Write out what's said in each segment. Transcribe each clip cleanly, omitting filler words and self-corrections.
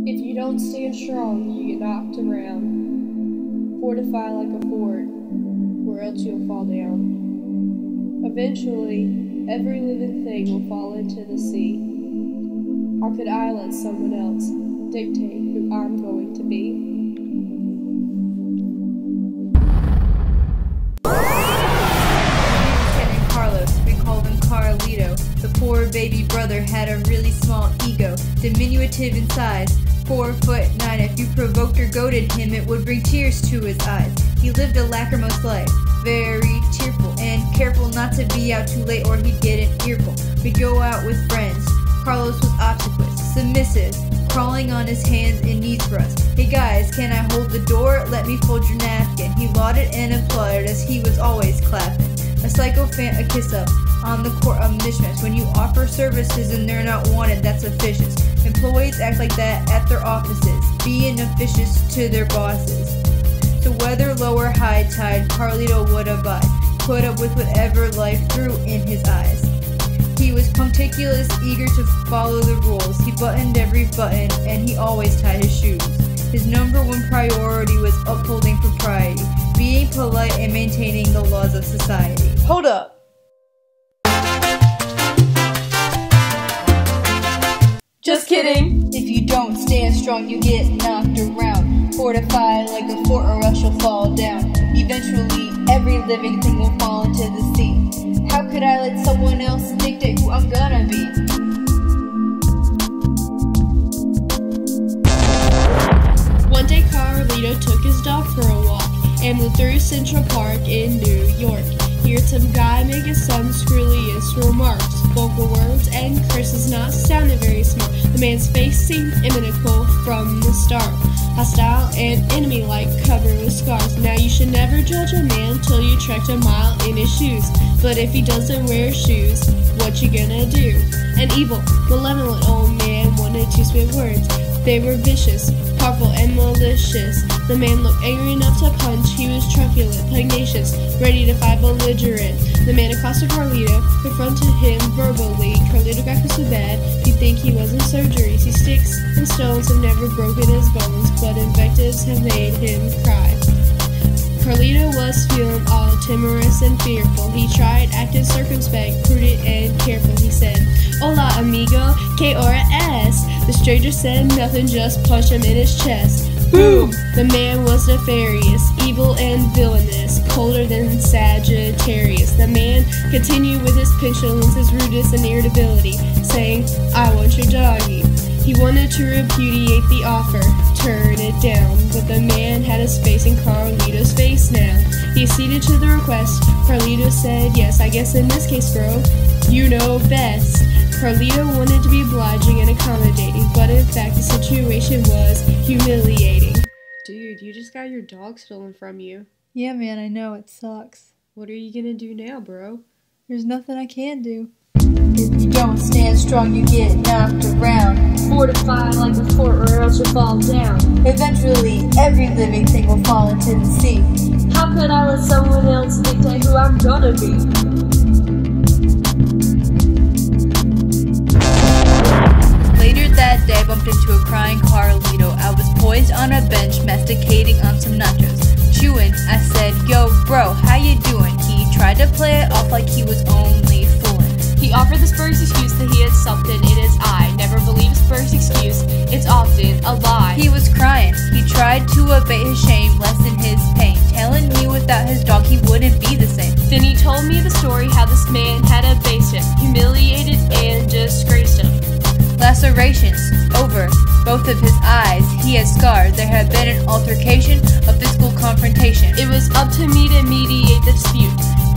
If you don't stand strong, you get knocked around. Fortify like a fort, or else you'll fall down. Eventually, every living thing will fall into the sea. How could I let someone else dictate who I'm going to be? Lieutenant Carlos, we called him Carlito. The poor baby brother had a really small ego, diminutive in size, 4'9". If you provoked or goaded him, it would bring tears to his eyes. He lived a lachrymose life, very tearful, and careful not to be out too late or he'd get an earful. We'd go out with friends. Carlos was obsequious, submissive, crawling on his hands and knees for us. Hey guys, can I hold the door? Let me fold your napkin. He lauded and applauded as he was always clapping. A sycophant, a kiss up on the court of mishmash. When you offer services and they're not wanted, that's officious. Employees act like that at their offices, being officious to their bosses. So whether low or high tide, Carlito would abide, put up with whatever life threw in his eyes. He was punctilious, eager to follow the rules. He buttoned every button, and he always tied his shoes. His number one priority was upholding propriety, being polite and maintaining the laws of society. Hold up! Just kidding! If you don't stand strong, you get knocked around. Fortify like a fort or else you'll fall down. Eventually, every living thing will fall into the sea. How could I let someone else dictate who I'm gonna be? One day Carlito took his dog for a walk and moved through Central Park in New York. He heard some guy making some scurrilous remarks. Vocal words and curses not sounded very smart. The man's face seemed inimical from the start. Hostile and enemy-like, covered with scars. Now you should never judge a man till you trekked a mile in his shoes. But if he doesn't wear shoes, what you gonna do? An evil, malevolent old man wanted to spit words. They were vicious, powerful, and malicious. The man looked angry enough to punch. He was truculent, pugnacious, ready to fight belligerent. The man accosted Carlito, confronted him verbally. Carlito got so bad, you'd think he was in surgery. See, sticks and stones have never broken his bones, but invectives have made him cry. Carlito was feeling all timorous and fearful. He tried acting circumspect, prudent, and careful. He said, "Hola, amigo, ¿qué hora es?" The stranger said nothing, just punched him in his chest. Boom! The man was nefarious, evil and villainous, colder than Sagittarius. The man continued with his petulance, his rudeness and irritability, saying, "I want your doggy." He wanted to repudiate the offer, turn it down, but the man had his face in Carlito's face now. He acceded to the request. Carlito said, "Yes, I guess in this case, bro, you know best." Carlito wanted to be obliging and accommodating, but in fact the situation was humiliating. Dude, you just got your dog stolen from you. Yeah, man, I know, it sucks. What are you gonna do now, bro? There's nothing I can do. If you don't stand strong, you get knocked around. Fortify like a fort or else you'll fall down. Eventually, every living thing will fall into the sea. How could I let someone else dictate who I'm gonna be? Later that day, I bumped into a crying Carlito. I was poised on a bench, masticating on some nachos. Chewing, I said, "Yo, bro, how you doing?" He tried to play it off like he was only fooling. He offered the spurious excuse that he had something in his eye. Never believe a spurious excuse, it's often a lie. He was crying. He tried to abate his shame, lessen his pain, telling me without his dog he wouldn't be the same. Then he told me the story how this man had abased him, humiliated and disgraced him. Lacerations over both of his eyes. He had scars. There had been an altercation, a physical confrontation. It was up to me to mediate the dispute,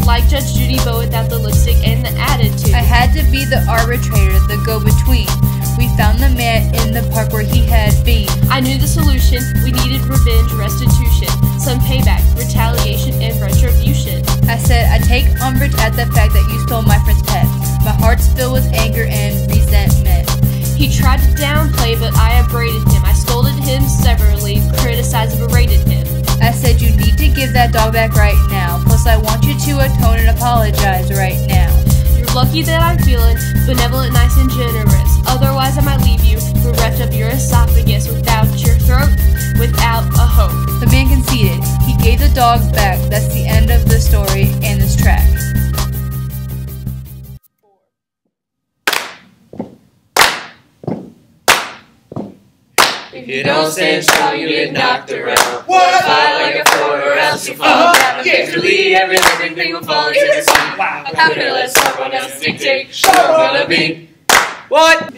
like Judge Judy, but without the lipstick and the attitude. I had to be the arbitrator, the go-between. We found the man in the park where he had been. I knew the solution. We needed revenge, restitution, some payback, retaliation, and retribution. I said, "I take umbrage at the fact that you stole my friend's pet. My heart's filled with anger and resentment." He tried to downplay, but I upbraided him. I scolded him severely, criticized and berated him. I said, "You need to give that dog back right now. Plus, I want you to atone and apologize right now." You're lucky that I'm feeling benevolent, nice, and generous. Otherwise, I might leave you bereft of your esophagus. genius without your throat, without a hope. The man conceded. He gave the dog back. That's the end of the story and this track. If you don't stand strong, you get knocked around. What? Fight like a four or else you fall down. Eventually, every living thing will fall into the sea. How could I let someone else dictate what I'm gonna be? What?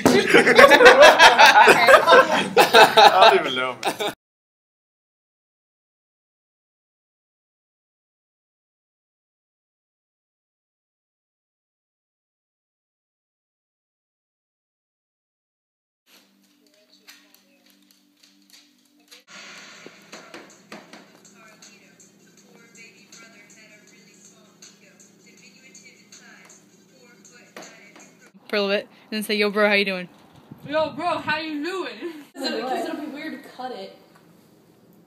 I don't even know, man. Carlito, the poor baby brother, had a really small ego, diminutive in size, 4'9". For a little bit, and then say, "Yo, bro, how you doing?" Yo, bro, how you doing? Because it'll be weird to cut it.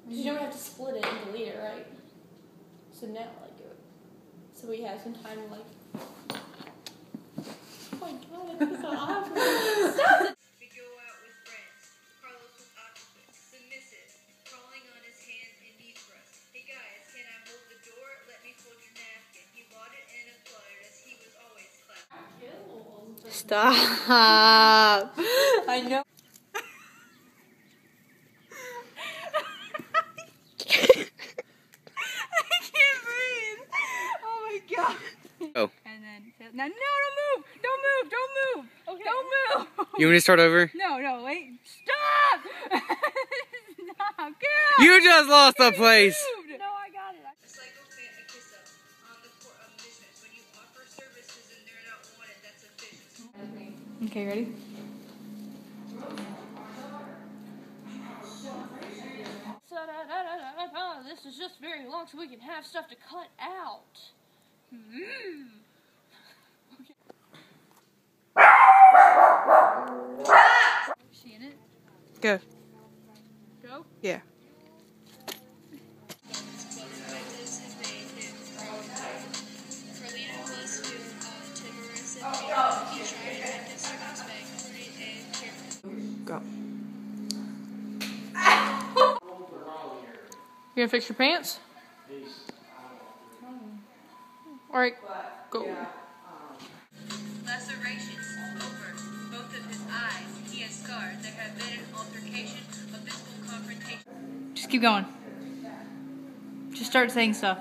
You don't have to split it and delete it, right? So now, like, so we have some time to, like. Oh my god, it's so awkward. Stop it! We go out with friends. Carlos was opposite, submissive, crawling on his hands and knees for us. Hey guys, can I hold the door? Let me fold your napkin. He lauded and applauded as he was always clapping. Stop. I know. Oh. And then, now, no, don't move! Don't move! Don't move! Okay. Don't move! You want me to start over? No, wait. Stop! Stop, girl! You just lost the place! No, I got it. A psychopath, a kiss up on the court of business. When you offer services and they're not wanted, that's efficient. Okay, ready? This is just very long so we can have stuff to cut out. Seeing it? Go. Go? Yeah. Carlito was timorous and he tried to act circumspect, prudent, and careful. Go. You gonna fix your pants? Alright, go. Lacerations over both of his eyes. He has scars. There have been an altercation, a physical confrontation. Just keep going. Just start saying stuff.